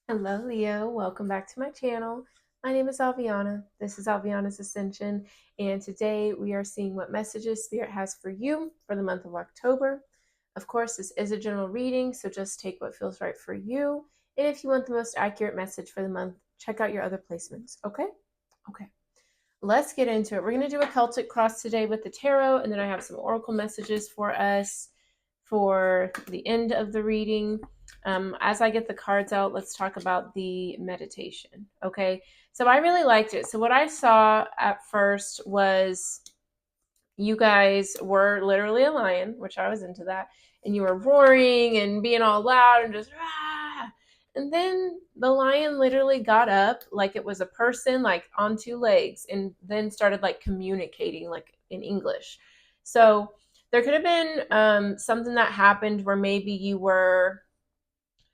Hello, Leo. Welcome back to my channel. My name is Alviana. This is Alviana's Ascension, and today we are seeing what messages Spirit has for you for the month of October. Of course, this is a general reading, so just take what feels right for you. And if you want the most accurate message for the month, check out your other placements, okay? Okay. Let's get into it. We're going to do a Celtic cross today with the tarot, and then I have some oracle messages for us for the end of the reading. As I get the cards out, let's talk about the meditation. Okay, so I really liked it. So, what I saw at first was you guys were literally a lion, which I was into that, and you were roaring and being all loud and just ah. And then the lion literally got up like it was a person, like on two legs, and then started like communicating like in English. So there could have been something that happened where maybe you were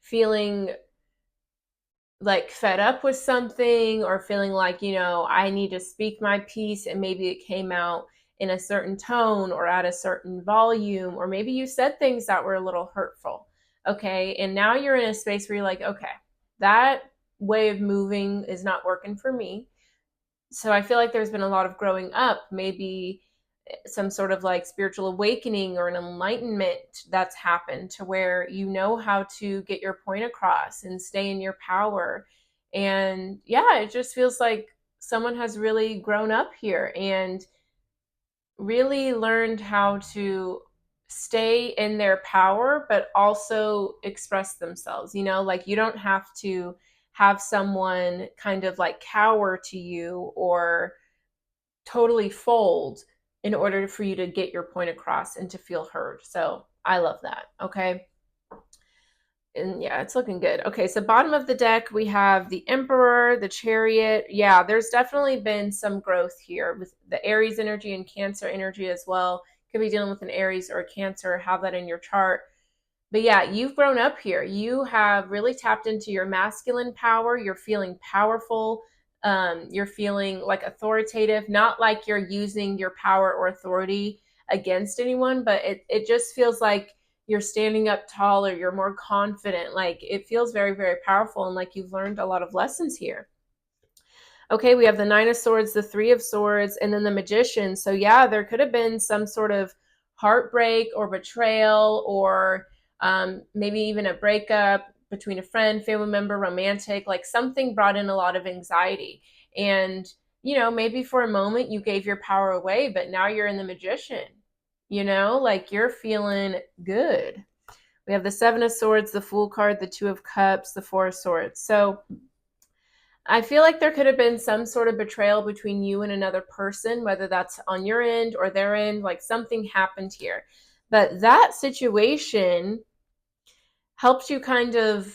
feeling like fed up with something or feeling like, I need to speak my piece, and maybe it came out in a certain tone or at a certain volume, or maybe you said things that were a little hurtful. Okay. And now you're in a space where you're like, okay, that way of moving is not working for me. So I feel like there's been a lot of growing up, maybe some sort of like spiritual awakening or an enlightenment that's happened to where you know how to get your point across and stay in your power. And yeah, it just feels like someone has really grown up here and really learned how to stay in their power but also express themselves. Like you don't have to have someone kind of like cower to you or totally fold in order for you to get your point across and to feel heard. So I love that. Okay. And yeah, it's looking good. Okay, so bottom of the deck, we have the Emperor, the Chariot. Yeah, there's definitely been some growth here with the Aries energy and Cancer energy as well. Could be dealing with an Aries or a Cancer, have that in your chart. But yeah, you've grown up here. You have really tapped into your masculine power. You're feeling powerful. You're feeling like authoritative, not like you're using your power or authority against anyone, but it just feels like you're standing up taller, you're more confident. Like it feels very, very powerful, and like you've learned a lot of lessons here. Okay, we have the Nine of Swords, the Three of Swords, and then the Magician. So yeah, there could have been some sort of heartbreak or betrayal, or maybe even a breakup between a friend, family member, romantic, like something brought in a lot of anxiety. And, maybe for a moment you gave your power away, but now you're in the Magician, like you're feeling good. We have the Seven of Swords, the Fool card, the Two of Cups, the Four of Swords. So I feel like there could have been some sort of betrayal between you and another person, whether that's on your end or their end, like something happened here. But that situation helped you kind of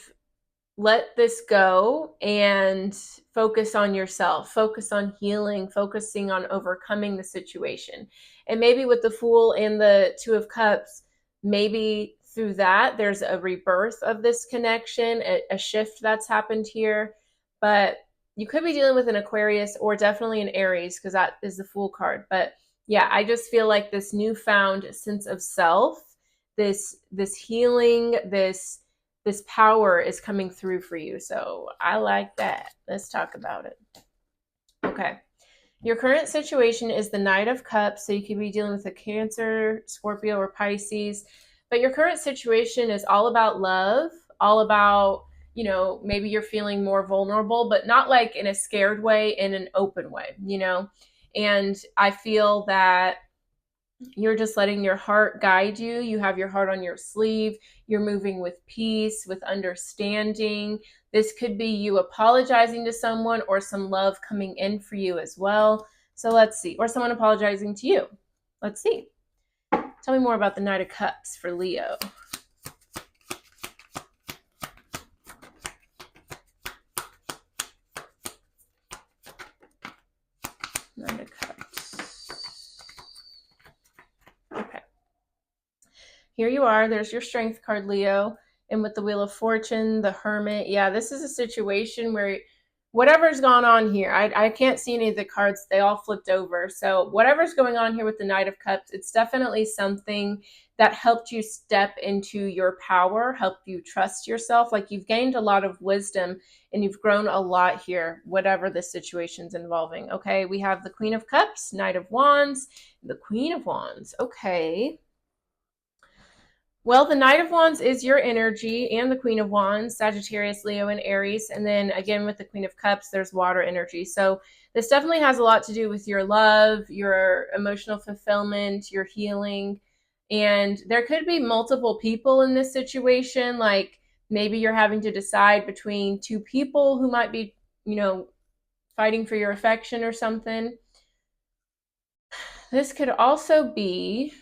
let this go and focus on yourself, focus on healing, focusing on overcoming the situation. And maybe with the Fool and the Two of Cups, maybe through that, there's a rebirth of this connection, a shift that's happened here. But you could be dealing with an Aquarius or definitely an Aries, because that is the Fool card. But yeah, I just feel like this newfound sense of self, this healing, this power is coming through for you. So I like that. Let's talk about it. Okay. Your current situation is the Knight of Cups. So you could be dealing with a Cancer, Scorpio, or Pisces. But your current situation is all about love, all about, maybe you're feeling more vulnerable, but not like in a scared way, in an open way. And I feel that you're just letting your heart guide you. You have your heart on your sleeve. You're moving with peace, with understanding. This could be you apologizing to someone or some love coming in for you as well. So let's see. Or someone apologizing to you. Let's see. Tell me more about the Knight of Cups for Leo. Knight of Cups. Okay. Here you are. There's your Strength card, Leo. And with the Wheel of Fortune, the Hermit. Yeah, this is a situation where whatever's gone on here, I can't see any of the cards. They all flipped over. So whatever's going on here with the Knight of Cups, it's definitely something that helped you step into your power, helped you trust yourself. Like you've gained a lot of wisdom and you've grown a lot here, whatever the situation's involving. Okay, we have the Queen of Cups, Knight of Wands, the Queen of Wands. Okay. Well, the Knight of Wands is your energy, and the Queen of Wands, Sagittarius, Leo, and Aries. And then again, with the Queen of Cups, there's water energy. So this definitely has a lot to do with your love, your emotional fulfillment, your healing. And there could be multiple people in this situation. Like maybe you're having to decide between two people who might be, fighting for your affection or something. This could also be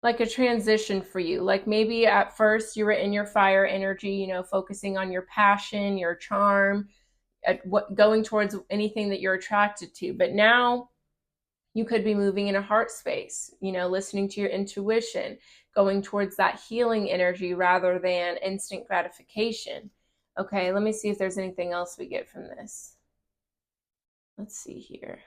like a transition for you. Like maybe at first you were in your fire energy, focusing on your passion, your charm, going towards anything that you're attracted to. But now you could be moving in a heart space, listening to your intuition, going towards that healing energy rather than instant gratification. Okay, let me see if there's anything else we get from this. Let's see here.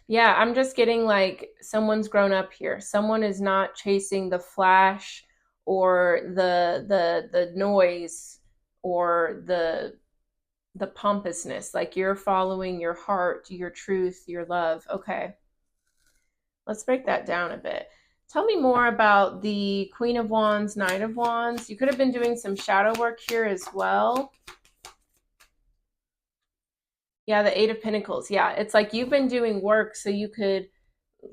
Yeah, I'm just getting like someone's grown up here. Someone is not chasing the flash or the noise or the pompousness. Like you're following your heart, your truth, your love. Okay. Let's break that down a bit. Tell me more about the Queen of Wands, Knight of Wands. You could have been doing some shadow work here as well. Yeah, the Eight of Pentacles. Yeah, it's like you've been doing work so you could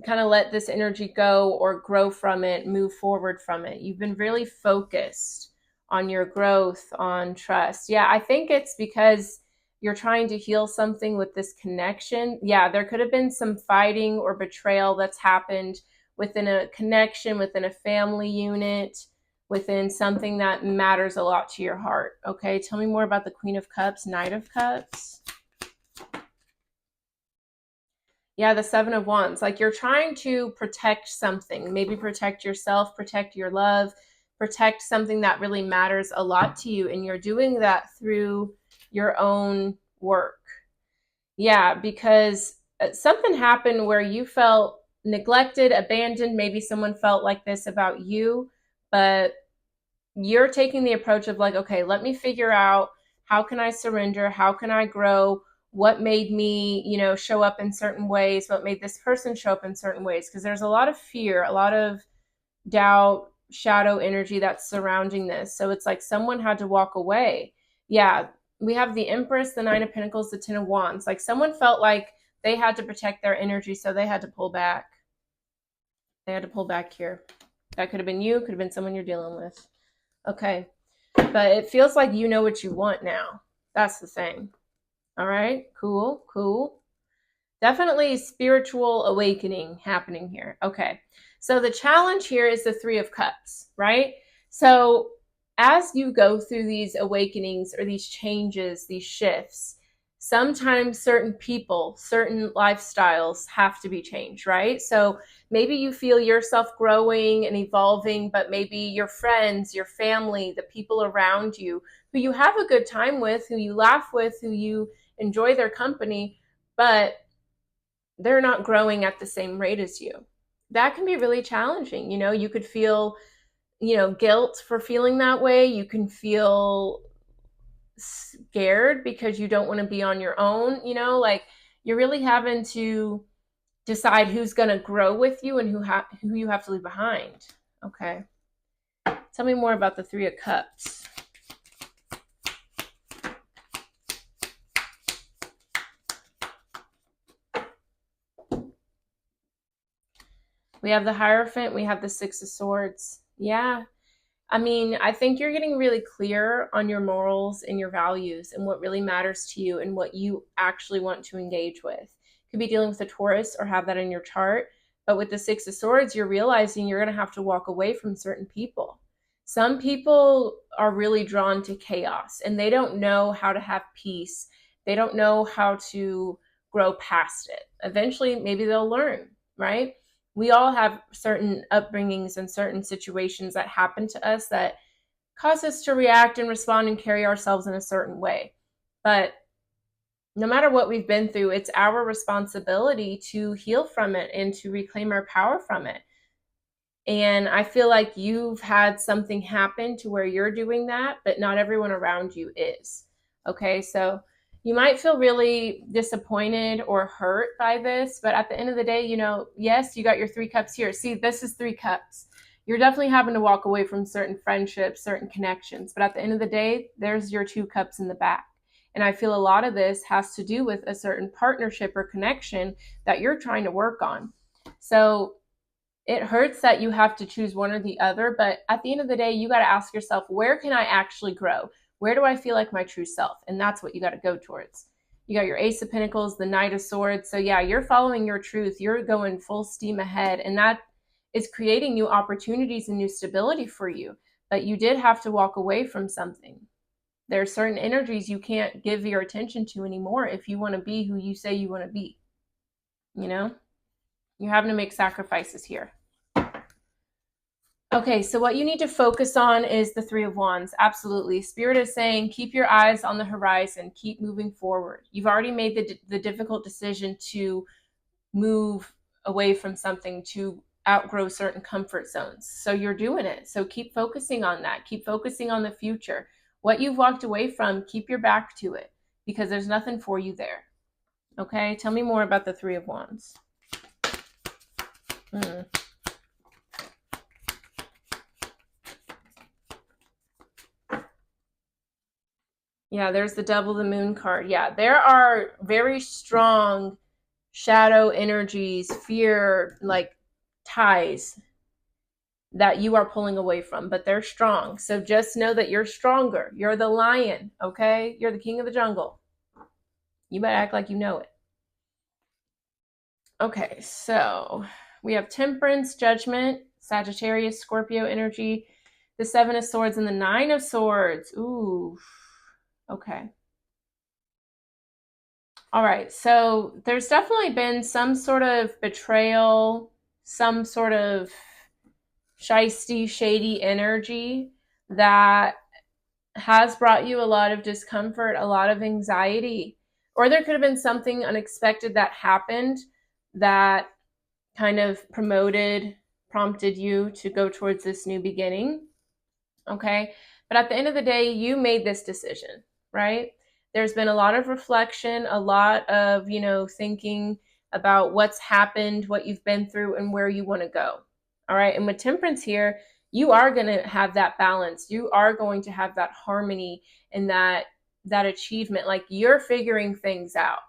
kind of let this energy go or grow from it, move forward from it. You've been really focused on your growth, on trust. Yeah, I think it's because you're trying to heal something with this connection. Yeah, there could have been some fighting or betrayal that's happened within a connection, within a family unit, within something that matters a lot to your heart. Okay, tell me more about the Queen of Cups, Knight of Cups. Yeah, the Seven of Wands. Like you're trying to protect something, maybe protect yourself, protect your love, protect something that really matters a lot to you. And you're doing that through your own work. Yeah, because something happened where you felt neglected, abandoned. Maybe someone felt like this about you, but you're taking the approach of like, okay, let me figure out how can I surrender? How can I grow? What made me, show up in certain ways? What made this person show up in certain ways? Because there's a lot of fear, a lot of doubt, shadow energy that's surrounding this. So it's like someone had to walk away. Yeah, we have the Empress, the Nine of Pentacles, the Ten of Wands. Like someone felt like they had to protect their energy, so they had to pull back. They had to pull back here. That could have been you, could have been someone you're dealing with. Okay. But it feels like you know what you want now. That's the thing. All right. Cool. Cool. Definitely spiritual awakening happening here. Okay. So the challenge here is the Three of Cups, right? So as you go through these awakenings or these changes, these shifts, sometimes certain people, certain lifestyles have to be changed, right? So maybe you feel yourself growing and evolving, but maybe your friends, your family, the people around you who you have a good time with, who you laugh with, who you enjoy their company, but they're not growing at the same rate as you. That can be really challenging. You could feel, guilt for feeling that way. You can feel scared because you don't want to be on your own, like you're really having to decide who's going to grow with you and who you have to leave behind. Okay. Tell me more about the Three of Cups. We have the Hierophant, we have the Six of Swords. Yeah. I mean, I think you're getting really clear on your morals and your values and what really matters to you and what you actually want to engage with. Could be dealing with a Taurus or have that in your chart. But with the Six of Swords, you're realizing you're going to have to walk away from certain people. Some people are really drawn to chaos and they don't know how to have peace. They don't know how to grow past it. Eventually, maybe they'll learn, right? We all have certain upbringings and certain situations that happen to us that cause us to react and respond and carry ourselves in a certain way. But no matter what we've been through, it's our responsibility to heal from it and to reclaim our power from it. And I feel like you've had something happen to where you're doing that, but not everyone around you is. Okay, so you might feel really disappointed or hurt by this, but at the end of the day, you know, yes, you got your 3 cups here. See, this is 3 cups. You're definitely having to walk away from certain friendships, certain connections, but at the end of the day, there's your 2 cups in the back. And I feel a lot of this has to do with a certain partnership or connection that you're trying to work on. So it hurts that you have to choose one or the other, but at the end of the day, you got to ask yourself, where can I actually grow? Where do I feel like my true self? And that's what you got to go towards. You got your Ace of Pentacles, the Knight of Swords. So yeah, you're following your truth. You're going full steam ahead, and that is creating new opportunities and new stability for you. But you did have to walk away from something. There are certain energies you can't give your attention to anymore if you want to be who you say you want to be. You know, you're having to make sacrifices here. Okay, so what you need to focus on is the 3 of Wands. Absolutely. Spirit is saying, keep your eyes on the horizon, keep moving forward. You've already made the difficult decision to move away from something, to outgrow certain comfort zones. So you're doing it. So keep focusing on that. Keep focusing on the future. What you've walked away from, keep your back to it, because there's nothing for you there. Okay, tell me more about the 3 of Wands. Yeah, there's the Devil the Moon card. Yeah, there are very strong shadow energies, fear, like ties that you are pulling away from, but they're strong. So just know that you're stronger. You're the lion, okay? You're the king of the jungle. You better act like you know it. Okay, so we have Temperance, Judgment, Sagittarius, Scorpio energy, the 7 of Swords, and the 9 of Swords. Ooh, okay. All right, so there's definitely been some sort of betrayal, some sort of shisty, shady energy that has brought you a lot of discomfort, a lot of anxiety, or there could have been something unexpected that happened that kind of prompted you to go towards this new beginning. Okay, but at the end of the day, you made this decision, right? There's been a lot of reflection, a lot of, you know, thinking about what's happened, what you've been through, and where you want to go. All right, and with Temperance here, you are going to have that balance. You are going to have that harmony and that achievement. Like, you're figuring things out.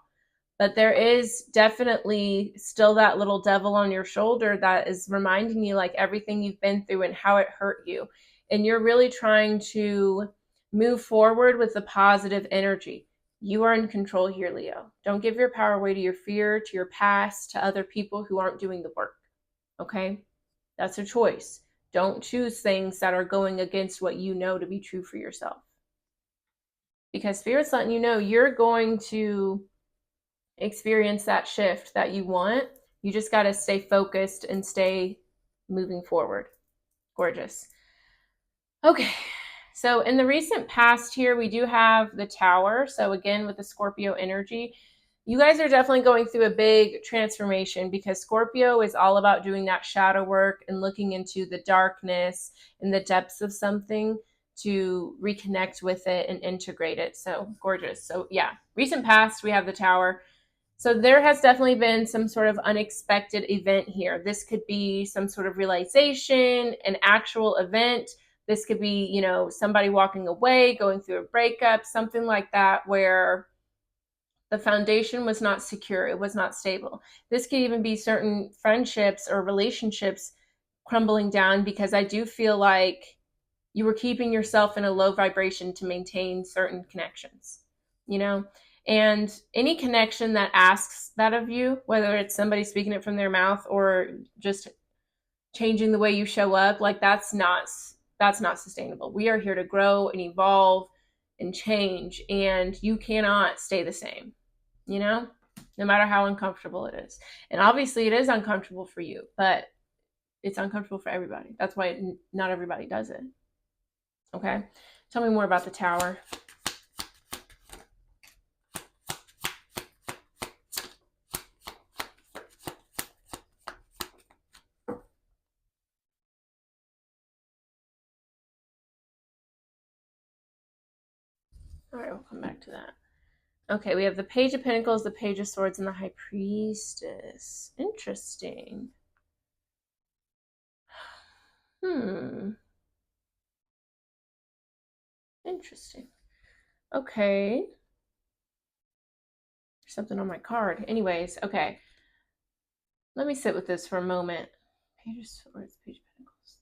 But there is definitely still that little devil on your shoulder that is reminding you, like, everything you've been through and how it hurt you. And you're really trying to move forward with the positive energy. You are in control here, Leo. Don't give your power away to your fear, to your past, to other people who aren't doing the work. Okay? That's a choice. Don't choose things that are going against what you know to be true for yourself. Because Spirit's letting you know you're going to experience that shift that you want. You just got to stay focused and stay moving forward. Gorgeous. Okay, so in the recent past here, we do have the Tower. So again, with the Scorpio energy, you guys are definitely going through a big transformation, because Scorpio is all about doing that shadow work and looking into the darkness and the depths of something to reconnect with it and integrate it. So gorgeous. So yeah, recent past, we have the Tower. So there has definitely been some sort of unexpected event here. This could be some sort of realization, an actual event. This could be, you know, somebody walking away, going through a breakup, something like that, where the foundation was not secure, it was not stable. This could even be certain friendships or relationships crumbling down, because I do feel like you were keeping yourself in a low vibration to maintain certain connections, you know? And any connection that asks that of you, whether it's somebody speaking it from their mouth or just changing the way you show up, like that's not sustainable. We are here to grow and evolve and change, and you cannot stay the same, you know, no matter how uncomfortable it is. And obviously it is uncomfortable for you, but it's uncomfortable for everybody. That's why not everybody does it. Okay, tell me more about the Tower. All right, we'll come back to that. Okay, we have the Page of Pentacles, the Page of Swords, and the High Priestess. Interesting. Interesting. Okay. There's something on my card. Anyways, okay. Let me sit with this for a moment. Page of Swords, Page of Pentacles.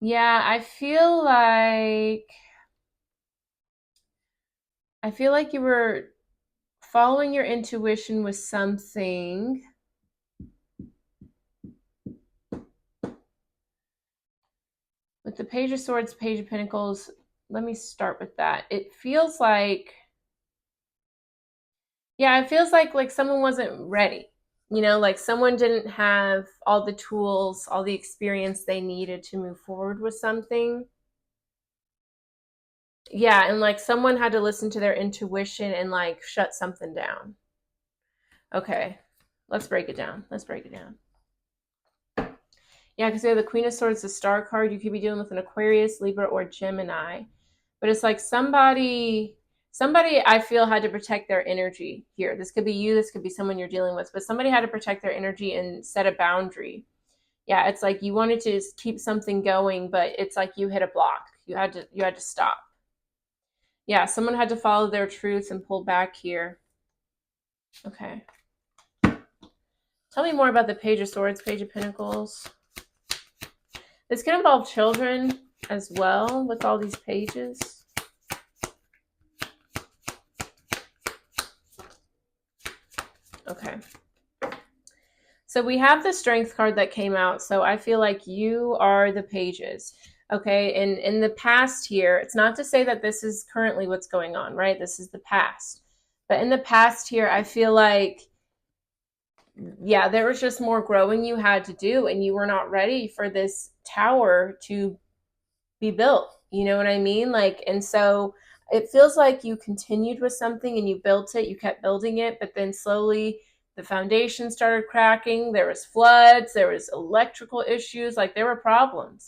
Yeah, I feel like you were following your intuition with something. With the Page of Swords, Page of Pentacles, let me start with that. It feels like, yeah, it feels like someone wasn't ready. Like someone didn't have all the tools, all the experience they needed to move forward with something. Yeah, and like someone had to listen to their intuition and like shut something down. Okay, let's break it down. Yeah, because we have the Queen of Swords, the Star card. You could be dealing with an Aquarius, Libra, or Gemini. But it's like somebody I feel had to protect their energy here. This could be you, this could be someone you're dealing with, but somebody had to protect their energy and set a boundary. Yeah, it's like you wanted to keep something going, but it's like you hit a block. You had to stop. Yeah, someone had to follow their truth and pull back here. Okay. Tell me more about the Page of Swords, Page of Pentacles. This can involve children as well with all these pages. Okay. So we have the Strength card that came out. So I feel like you are the pages. Okay. And in the past here, it's not to say that this is currently what's going on, right? This is the past. But in the past here, I feel like, yeah, there was just more growing you had to do, and you were not ready for this tower to be built. You know what I mean? Like, and so it feels like you continued with something and you built it, you kept building it, but then slowly the foundation started cracking. There was floods, there was electrical issues, like there were problems,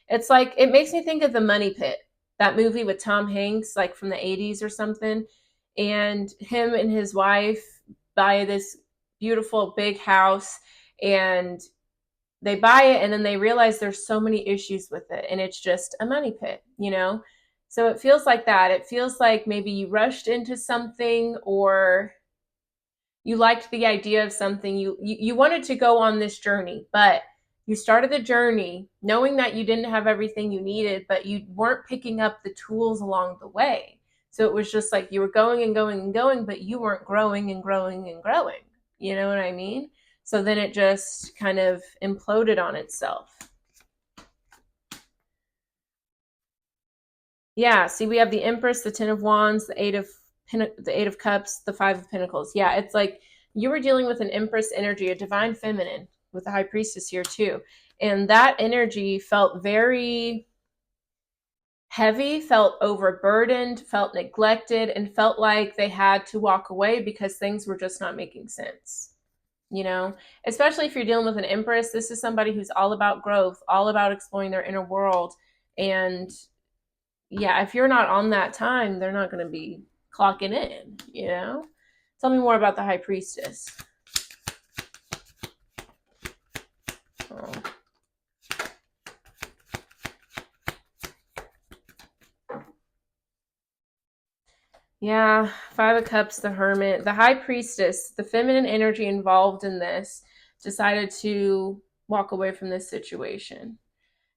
It's like, it makes me think of The Money Pit, that movie with Tom Hanks, like from the 80s or something. And him and his wife buy this beautiful big house, and they buy it and then they realize there's so many issues with it, and it's just a money pit. So it feels like that. It feels like maybe you rushed into something, or you liked the idea of something. You wanted to go on this journey, but you started the journey knowing that you didn't have everything you needed, but you weren't picking up the tools along the way. So it was just like you were going and going and going, but you weren't growing and growing and growing. You know what I mean? So then it just kind of imploded on itself. Yeah, see, we have the Empress, the Ten of Wands, the Eight of Cups, the Five of Pentacles. Yeah, it's like you were dealing with an Empress energy, a divine feminine, with the High Priestess here too. And that energy felt very heavy, felt overburdened, felt neglected, and felt like they had to walk away because things were just not making sense. Especially if you're dealing with an Empress, this is somebody who's all about growth, all about exploring their inner world. And yeah, if you're not on that time, they're not going to be clocking in. Tell me more about the High Priestess. Oh. Yeah, Five of Cups, the Hermit, the High Priestess, the feminine energy involved in this decided to walk away from this situation.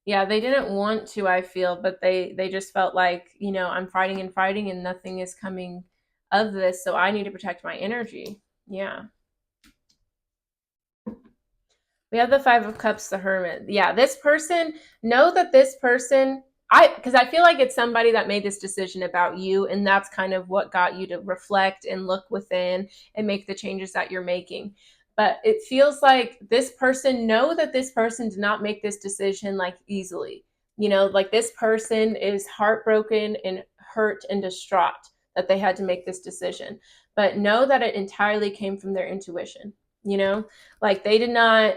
Yeah, they didn't want to, I feel, but they just felt like, I'm fighting and fighting and nothing is coming of this, so I need to protect my energy. Yeah. We have the Five of Cups, the Hermit. Yeah, this person, know that this person, because I feel like it's somebody that made this decision about you, and that's kind of what got you to reflect and look within and make the changes that you're making. But it feels like this person, know that this person did not make this decision like easily. Like this person is heartbroken and hurt and distraught that they had to make this decision. But know that it entirely came from their intuition. Like they did not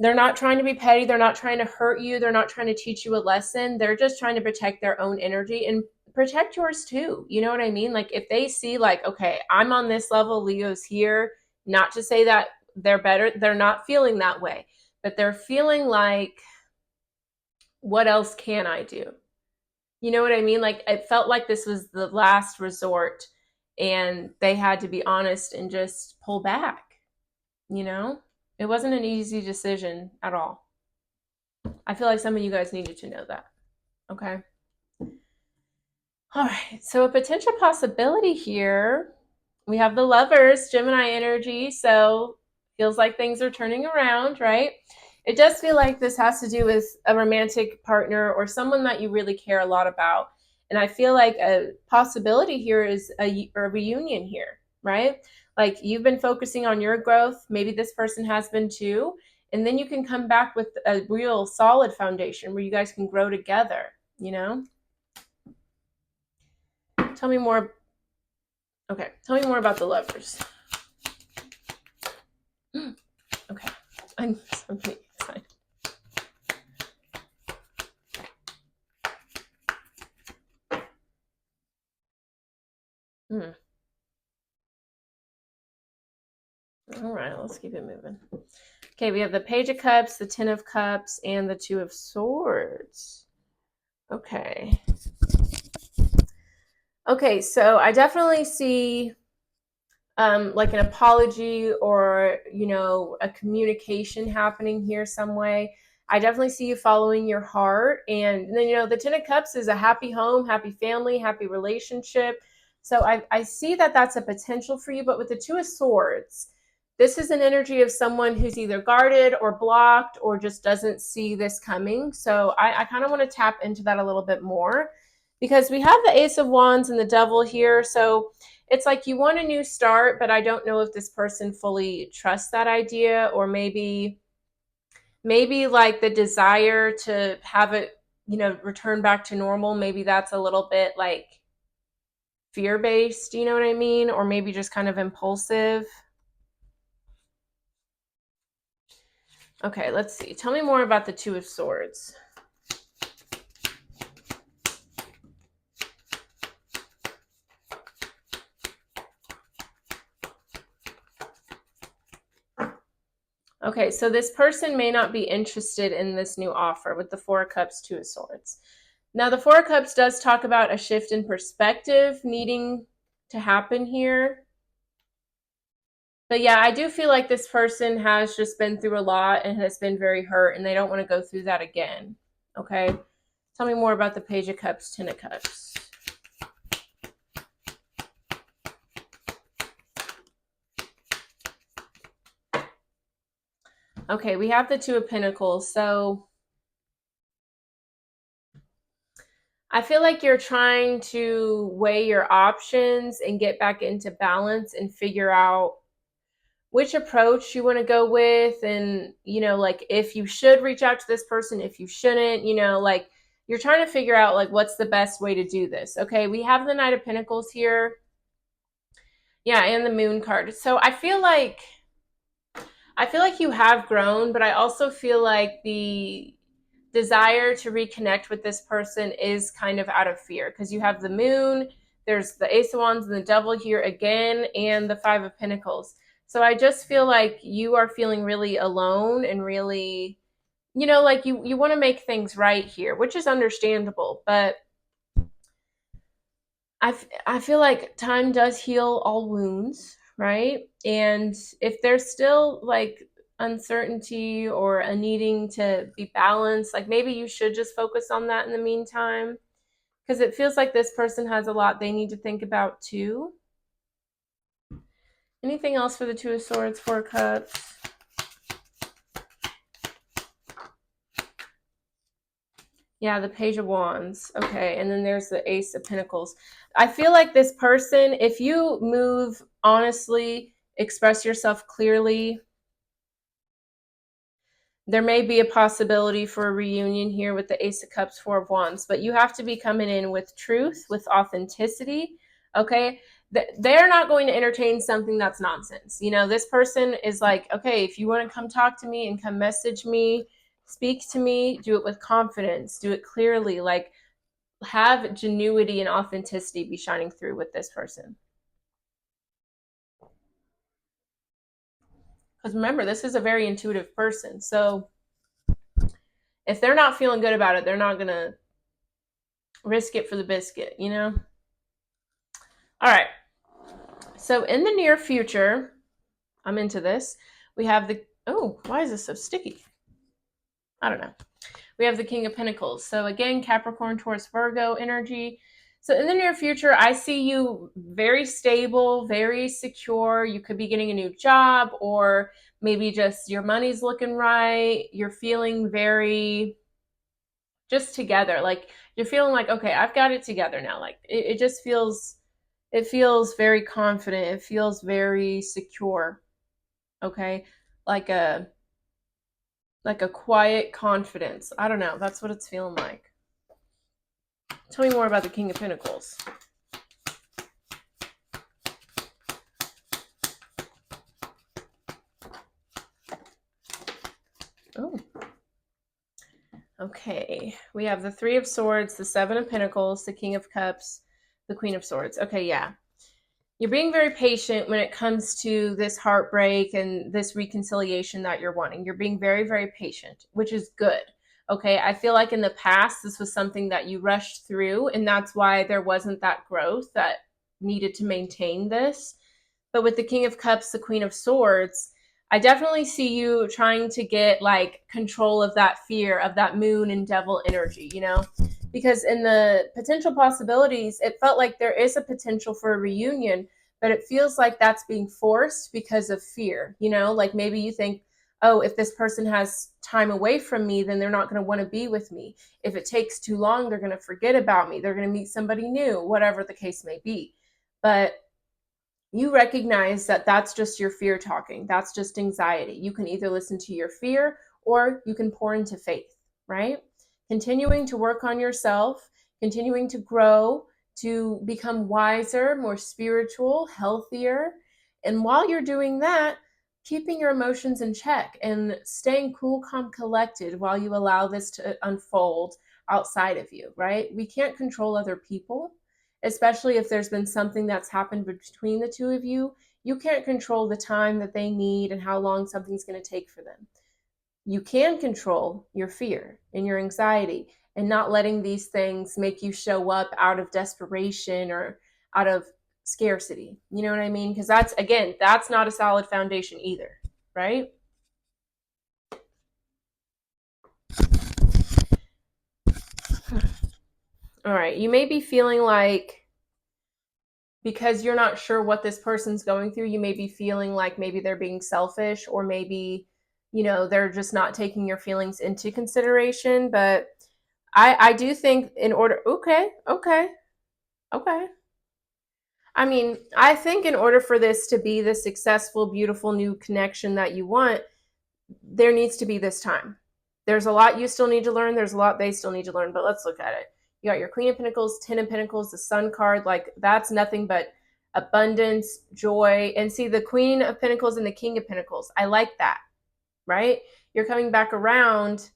They're not trying to be petty. They're not trying to hurt you. They're not trying to teach you a lesson. They're just trying to protect their own energy and protect yours too. You know what I mean? Like if they see like, okay, I'm on this level, Leo's here, not to say that they're better. They're not feeling that way, but they're feeling like, what else can I do? You know what I mean? Like it felt like this was the last resort and they had to be honest and just pull back, you know? It wasn't an easy decision at all. I feel like some of you guys needed to know that. Okay. All right. So a potential possibility here, we have the Lovers, Gemini energy. So feels like things are turning around, right? It does feel like this has to do with a romantic partner or someone that you really care a lot about. And I feel like a possibility here is a reunion here, right? Like you've been focusing on your growth. Maybe this person has been too. And then you can come back with a real solid foundation where you guys can grow together, you know? Tell me more. Okay, tell me more about the Lovers. Okay, I'm so excited. All right, let's keep it moving. Okay, we have the Page of Cups, the Ten of Cups, and the Two of Swords. Okay. Okay, so I definitely see like an apology or, you know, a communication happening here some way. I definitely see you following your heart. And then, you know, the Ten of Cups is a happy home, happy family, happy relationship. So I see that that's a potential for you. But with the Two of Swords, this is an energy of someone who's either guarded or blocked or just doesn't see this coming. So I kind of want to tap into that a little bit more because we have the Ace of Wands and the Devil here. So it's like you want a new start, but I don't know if this person fully trusts that idea, or maybe like the desire to have it, you know, return back to normal. Maybe that's a little bit like fear based, you know what I mean? Or maybe just kind of impulsive. Okay, let's see. Tell me more about the Two of Swords. Okay, so this person may not be interested in this new offer with the Four of Cups, Two of Swords. Now, the Four of Cups does talk about a shift in perspective needing to happen here. But yeah, I do feel like this person has just been through a lot and has been very hurt, and they don't want to go through that again. Okay? Tell me more about the Page of Cups, Ten of Cups. Okay, we have the Two of Pentacles. So I feel like you're trying to weigh your options and get back into balance and figure out which approach you want to go with, and, you know, like if you should reach out to this person, if you shouldn't, you know, like you're trying to figure out like what's the best way to do this. Okay, we have the Knight of Pentacles here. Yeah, and the Moon card. So I feel like you have grown, but I also feel like the desire to reconnect with this person is kind of out of fear because you have the Moon, there's the Ace of Wands and the Devil here again, and the Five of Pentacles. So I just feel like you are feeling really alone and really, you know, like you want to make things right here, which is understandable, but I feel like time does heal all wounds, right? And if there's still like uncertainty or a needing to be balanced, like maybe you should just focus on that in the meantime, because it feels like this person has a lot they need to think about too. Anything else for the Two of Swords, Four of Cups? Yeah, the Page of Wands. Okay, and then there's the Ace of Pentacles. I feel like this person, if you move honestly, express yourself clearly, there may be a possibility for a reunion here with the Ace of Cups, Four of Wands, but you have to be coming in with truth, with authenticity, okay? they're not going to entertain something that's nonsense. This person is like, okay, if you want to come talk to me and come message me, speak to me, do it with confidence, do it clearly, like have genuity and authenticity be shining through with this person. Because remember, this is a very intuitive person. So if they're not feeling good about it, they're not going to risk it for the biscuit, All right. So in the near future, I'm into this. We have why is this so sticky? I don't know. We have the King of Pentacles. So again, Capricorn, Taurus, Virgo energy. So in the near future, I see you very stable, very secure. You could be getting a new job, or maybe just your money's looking right. You're feeling very just together. Like you're feeling like, okay, I've got it together now. Like it just feels, it feels very confident. It feels very secure. Okay. Like a quiet confidence. I don't know. That's what it's feeling like. Tell me more about the King of Pentacles. Oh. Okay. We have the Three of Swords, the Seven of Pentacles, the King of Cups, the Queen of Swords. Okay, yeah. You're being very patient when it comes to this heartbreak and this reconciliation that you're wanting. You're being very, very patient, which is good. Okay, I feel like in the past, this was something that you rushed through, and that's why there wasn't that growth that needed to maintain this. But with the King of Cups, the Queen of Swords, I definitely see you trying to get like control of that fear, of that moon and devil energy, because in the potential possibilities, it felt like there is a potential for a reunion, but it feels like that's being forced because of fear, like maybe you think, oh, if this person has time away from me, then they're not going to want to be with me. If it takes too long, they're going to forget about me. They're going to meet somebody new, whatever the case may be. But you recognize that that's just your fear talking. That's just anxiety. You can either listen to your fear or you can pour into faith, right? Continuing to work on yourself, continuing to grow, to become wiser, more spiritual, healthier. And while you're doing that, keeping your emotions in check and staying cool, calm, collected while you allow this to unfold outside of you, right? We can't control other people, especially if there's been something that's happened between the two of you. You can't control the time that they need and how long something's going to take for them. You can control your fear and your anxiety and not letting these things make you show up out of desperation or out of scarcity. You know what I mean? Because that's not a solid foundation either, right? All right. You may be feeling like, because you're not sure what this person's going through, you may be feeling like maybe they're being selfish, or maybe, they're just not taking your feelings into consideration. But I do think in order, okay. I mean, I think in order for this to be the successful, beautiful new connection that you want, there needs to be this time. There's a lot you still need to learn. There's a lot they still need to learn, but let's look at it. You got your Queen of Pentacles, Ten of Pentacles, the Sun card. Like that's nothing but abundance, joy. And see the Queen of Pentacles and the King of Pentacles. I like that, right? You're coming back around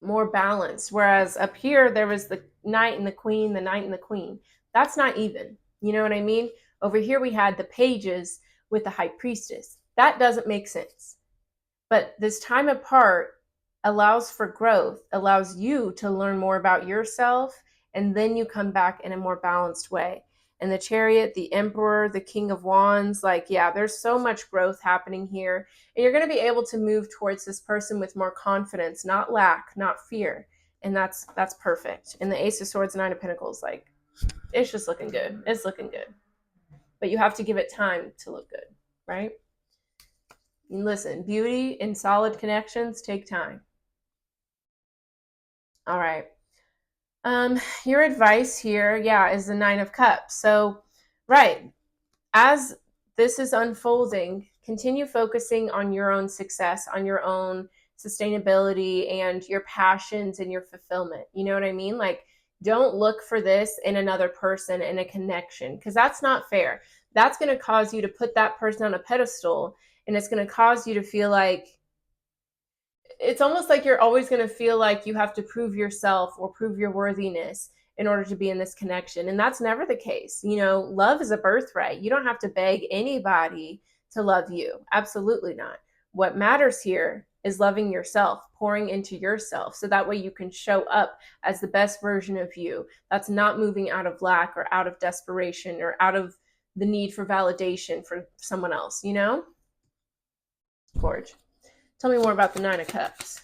more balanced. Whereas up here, there was the Knight and the Queen, the Knight and the Queen. That's not even. You know what I mean? Over here, we had the Pages with the High Priestess. That doesn't make sense. But this time apart allows for growth, allows you to learn more about yourself, and then you come back in a more balanced way. And the Chariot, the Emperor, the King of Wands, like, yeah, there's so much growth happening here. And you're going to be able to move towards this person with more confidence, not lack, not fear. And that's perfect. And the Ace of Swords, Nine of Pentacles, like, it's just looking good. It's looking good. But you have to give it time to look good, right? And listen, beauty and solid connections take time. All right. Your advice here, yeah, is the Nine of Cups. So, right, as this is unfolding, continue focusing on your own success, on your own sustainability and your passions and your fulfillment. You know what I mean? Like, Don't look for this in another person, in a connection, because that's not fair. That's going to cause you to put that person on a pedestal, and it's going to cause you to feel like, it's almost like you're always going to feel like you have to prove yourself or prove your worthiness in order to be in this connection. And that's never the case. You know, love is a birthright. You don't have to beg anybody to love you. Absolutely not. What matters here is loving yourself, pouring into yourself, so that way you can show up as the best version of you. That's not moving out of lack or out of desperation or out of the need for validation for someone else, you know? Gorge. Tell me more about the Nine of Cups.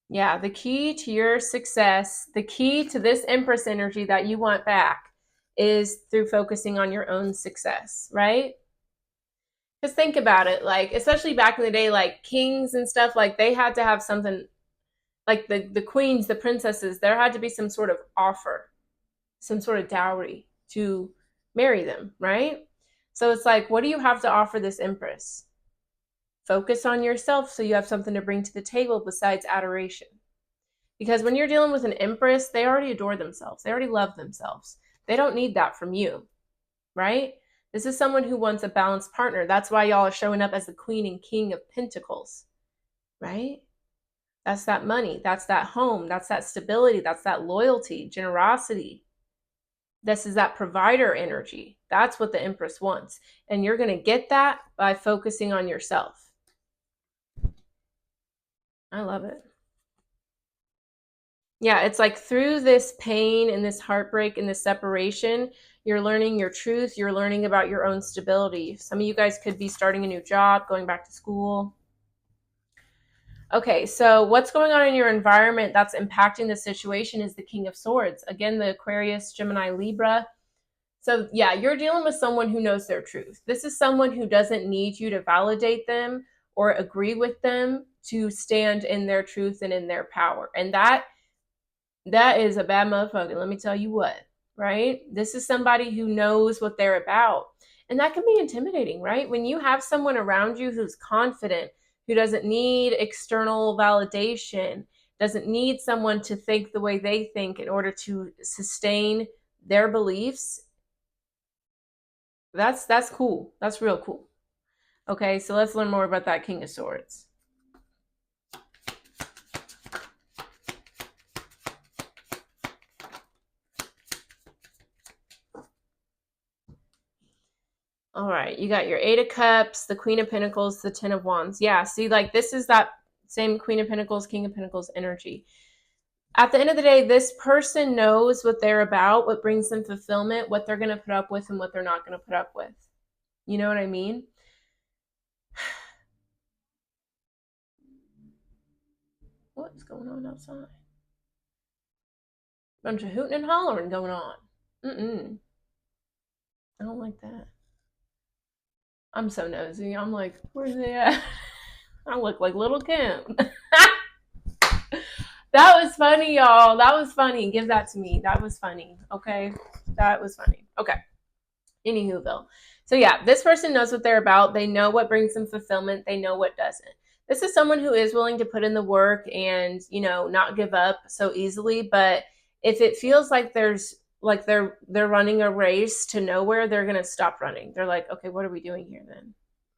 Yeah, the key to your success, the key to this Empress energy that you want back is through focusing on your own success, right? Because think about it, like, especially back in the day, like kings and stuff, like they had to have something, like the queens, the princesses, there had to be some sort of offer, some sort of dowry to marry them, right? So it's like, what do you have to offer this Empress? Focus on yourself so you have something to bring to the table besides adoration. Because when you're dealing with an Empress, they already adore themselves. They already love themselves. They don't need that from you, right? This is someone who wants a balanced partner. That's why y'all are showing up as the Queen and King of Pentacles, right? That's that money. That's that home. That's that stability. That's that loyalty, generosity. This is that provider energy. That's what the Empress wants. And you're going to get that by focusing on yourself. I love it. Yeah, it's like through this pain and this heartbreak and this separation, you're learning your truth. You're learning about your own stability. Some of you guys could be starting a new job, going back to school. Okay, so what's going on in your environment that's impacting the situation is the King of Swords. Again, the Aquarius, Gemini, Libra. So yeah, you're dealing with someone who knows their truth. This is someone who doesn't need you to validate them or agree with them to stand in their truth and in their power. And that is a bad motherfucker. Let me tell you what, right? This is somebody who knows what they're about. And that can be intimidating, right? When you have someone around you who's confident, who doesn't need external validation, doesn't need someone to think the way they think in order to sustain their beliefs, that's cool. That's real cool. Okay, so let's learn more about that King of Swords. All right, you got your Eight of Cups, the Queen of Pentacles, the Ten of Wands. Yeah, see, like this is that same Queen of Pentacles, King of Pentacles energy. At the end of the day, this person knows what they're about, what brings them fulfillment, what they're going to put up with and what they're not going to put up with. You know what I mean? What's going on outside? Bunch of hooting and hollering going on. I don't like that. I'm so nosy. I'm like, where's they at? I look like Little Kim. That was funny, y'all. That was funny. Give that to me. That was funny. Okay. That was funny. Okay. Anywhoville. So yeah, this person knows what they're about. They know what brings them fulfillment. They know what doesn't. This is someone who is willing to put in the work and, you know, not give up so easily. But if it feels like there's like they're running a race to nowhere, they're going to stop running. They're like, okay, what are we doing here then?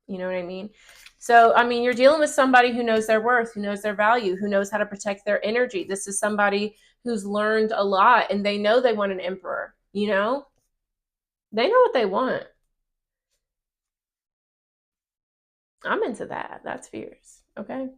You know what I mean? So, I mean, you're dealing with somebody who knows their worth, who knows their value, who knows how to protect their energy. This is somebody who's learned a lot and they know they want an emperor, you know? They know what they want. I'm into that. That's fierce. Okay.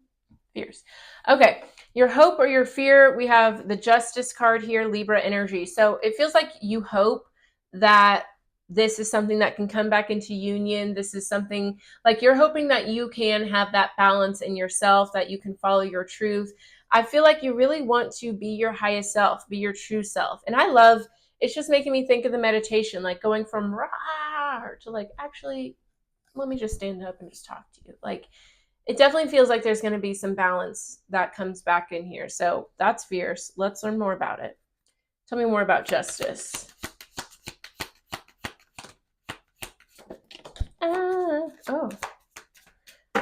Fierce. Okay. Your hope or your fear. We have the Justice card here, Libra energy. So it feels like you hope that this is something that can come back into union. This is something like you're hoping that you can have that balance in yourself, that you can follow your truth. I feel like you really want to be your highest self, be your true self. And I love, it's just making me think of the meditation, like going from rah to like, actually, let me just stand up and just talk to you. Like, it definitely feels like there's going to be some balance that comes back in here. So that's fierce. Let's learn more about it. Tell me more about Justice. Oh,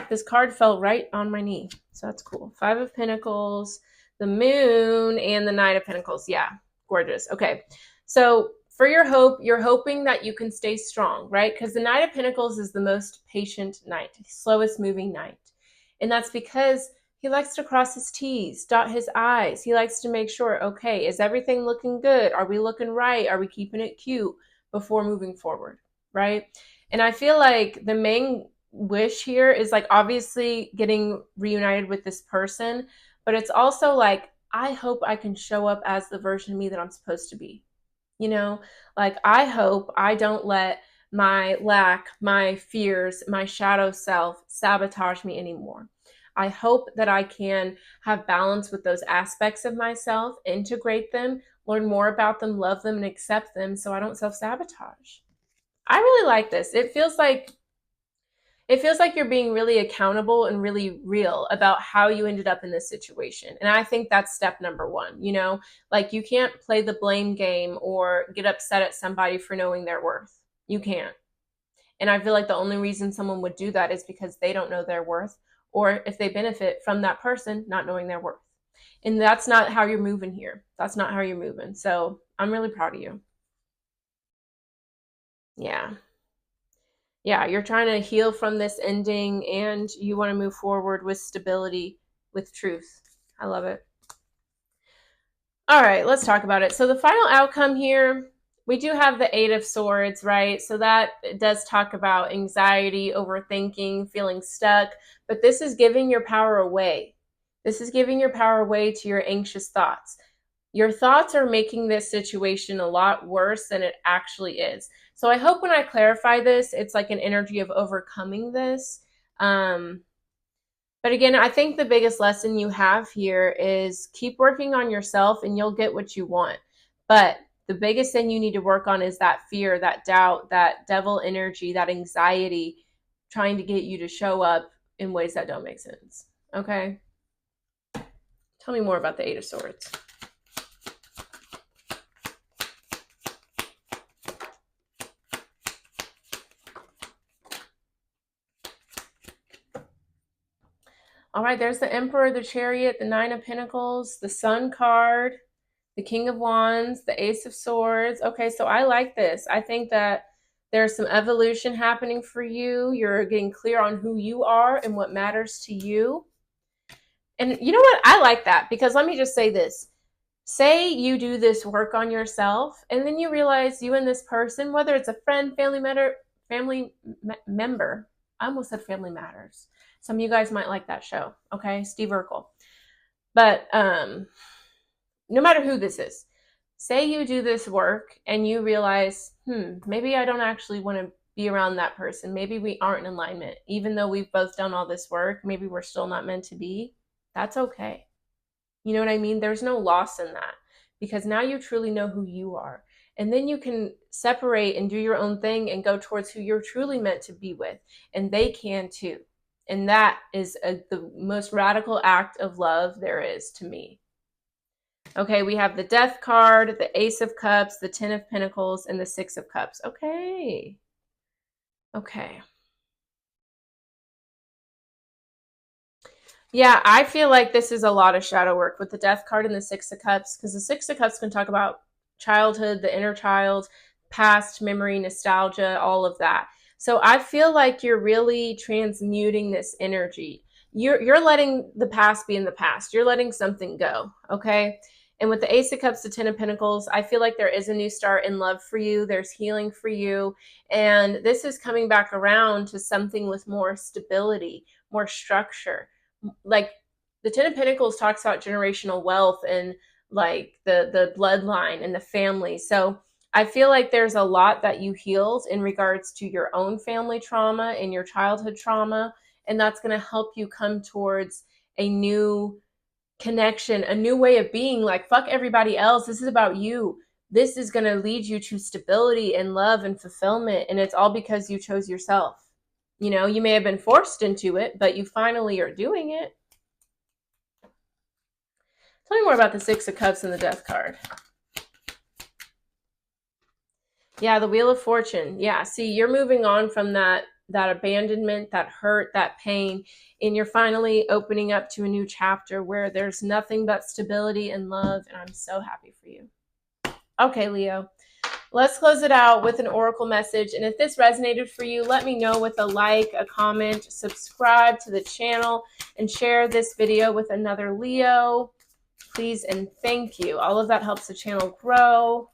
fact, this card fell right on my knee. So that's cool. 5 of Pentacles, the Moon, and the Knight of Pentacles. Yeah, gorgeous. Okay. So for your hope, you're hoping that you can stay strong, right? Because the Knight of Pentacles is the most patient knight, slowest moving knight. And that's because he likes to cross his T's, dot his I's. He likes to make sure, okay, is everything looking good? Are we looking right? Are we keeping it cute before moving forward, right? And I feel like the main wish here is like obviously getting reunited with this person, but it's also like, I hope I can show up as the version of me that I'm supposed to be. You know, like I hope I don't let my lack, my fears, my shadow self sabotage me anymore. I hope that I can have balance with those aspects of myself, integrate them, learn more about them, love them, and accept them so I don't self-sabotage. I really like this. It feels like you're being really accountable and really real about how you ended up in this situation. And I think that's step number one, you know? Like you can't play the blame game or get upset at somebody for knowing their worth. You can't. And I feel like the only reason someone would do that is because they don't know their worth or if they benefit from that person not knowing their worth. And that's not how you're moving here. That's not how you're moving. So I'm really proud of you. Yeah. Yeah, you're trying to heal from this ending and you want to move forward with stability, with truth. I love it. All right, let's talk about it. So the final outcome here, we do have the 8 of Swords, right? So that does talk about anxiety, overthinking, feeling stuck, but this is giving your power away. This is giving your power away to your anxious thoughts. Your thoughts are making this situation a lot worse than it actually is. So I hope when I clarify this, it's like an energy of overcoming this. But again, I think the biggest lesson you have here is keep working on yourself and you'll get what you want. But the biggest thing you need to work on is that fear, that doubt, that devil energy, that anxiety trying to get you to show up in ways that don't make sense. Okay? Tell me more about the 8 of Swords. All right, there's the Emperor, the Chariot, the 9 of Pentacles, the Sun card, the King of Wands, the Ace of Swords. Okay, so I like this. I think that there's some evolution happening for you. You're getting clear on who you are and what matters to you. And you know what? I like that because let me just say this. Say you do this work on yourself and then you realize you and this person, whether it's a friend, family member, I almost said Family Matters. Some of you guys might like that show, okay? Steve Urkel. But no matter who this is, say you do this work and you realize, maybe I don't actually want to be around that person. Maybe we aren't in alignment. Even though we've both done all this work, maybe we're still not meant to be. That's okay. You know what I mean? There's no loss in that because now you truly know who you are. And then you can separate and do your own thing and go towards who you're truly meant to be with. And they can too. And that is the most radical act of love there is to me. Okay, we have the Death card, the Ace of Cups, the 10 of Pentacles, and the 6 of Cups. Okay. Okay. Yeah, I feel like this is a lot of shadow work with the Death card and the 6 of Cups, because the 6 of Cups can talk about childhood, the inner child, past memory, nostalgia, all of that. So I feel like you're really transmuting this energy. You're letting the past be in the past. You're letting something go, okay? And with the Ace of Cups, the 10 of Pentacles, I feel like there is a new start in love for you. There's healing for you. And this is coming back around to something with more stability, more structure. Like the 10 of Pentacles talks about generational wealth and like the bloodline and the family. So I feel like there's a lot that you healed in regards to your own family trauma and your childhood trauma. And that's going to help you come towards a new connection, a new way of being. Like, fuck everybody else. This is about you. This is going to lead you to stability and love and fulfillment. And it's all because you chose yourself. You know, you may have been forced into it, but you finally are doing it. Tell me more about the 6 of Cups and the Death card. Yeah, the Wheel of Fortune. Yeah, see, you're moving on from that that abandonment, that hurt, that pain, and you're finally opening up to a new chapter where there's nothing but stability and love, and I'm so happy for you. Okay, Leo, let's close it out with an oracle message, and if this resonated for you, let me know with a like, a comment, subscribe to the channel, and share this video with another Leo, please and thank you. All of that helps the channel grow.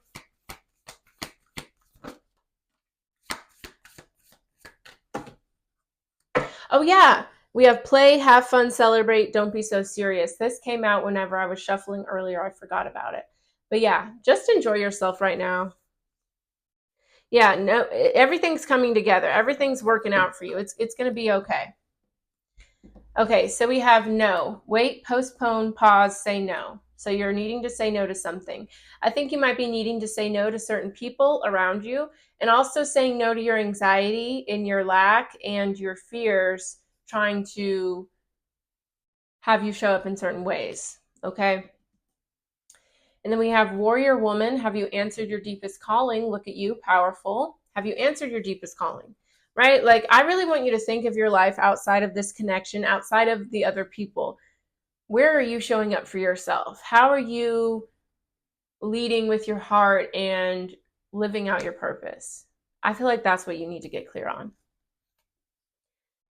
Oh yeah, we have play, have fun, celebrate, don't be so serious. This came out whenever I was shuffling earlier. I forgot about it. But yeah, just enjoy yourself right now. Yeah, no, everything's coming together. Everything's working out for you. It's going to be okay. Okay, so we have no, wait, postpone, pause, say no. So you're needing to say no to something. I think you might be needing to say no to certain people around you, and also saying no to your anxiety and your lack and your fears trying to have you show up in certain ways. Okay. And then we have warrior woman. Have you answered your deepest calling? Look at you, powerful. Have you answered your deepest calling? Right? Like, I really want you to think of your life outside of this connection, outside of the other people. Where are you showing up for yourself? How are you leading with your heart and living out your purpose? I feel like that's what you need to get clear on.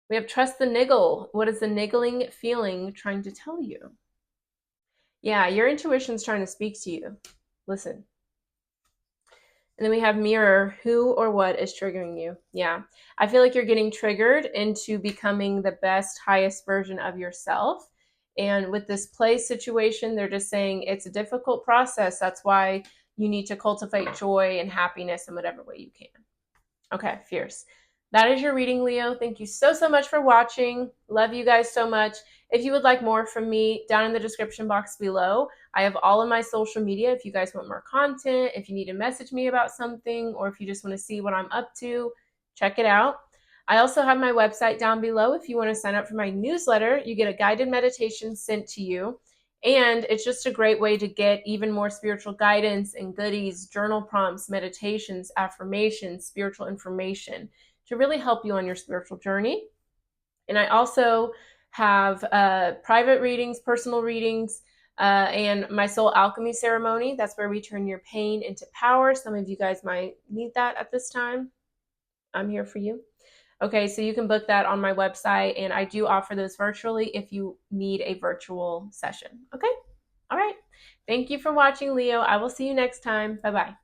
We have trust the niggle. What is the niggling feeling trying to tell you? Yeah, your intuition's trying to speak to you. Listen. And then we have mirror, who or what is triggering you? Yeah, I feel like you're getting triggered into becoming the best, highest version of yourself. And with this play situation, they're just saying it's a difficult process. That's why you need to cultivate joy and happiness in whatever way you can. Okay, fierce. That is your reading, Leo. Thank you so much for watching. Love you guys so much. If you would like more from me, down in the description box below, I have all of my social media. If you guys want more content, if you need to message me about something, or if you just want to see what I'm up to, check it out. I also have my website down below. If you want to sign up for my newsletter, you get a guided meditation sent to you. And it's just a great way to get even more spiritual guidance and goodies, journal prompts, meditations, affirmations, spiritual information to really help you on your spiritual journey. And I also have private readings, personal readings, and my soul alchemy ceremony. That's where we turn your pain into power. Some of you guys might need that at this time. I'm here for you. Okay, so you can book that on my website, and I do offer those virtually if you need a virtual session. Okay? All right. Thank you for watching, Leo. I will see you next time. Bye-bye.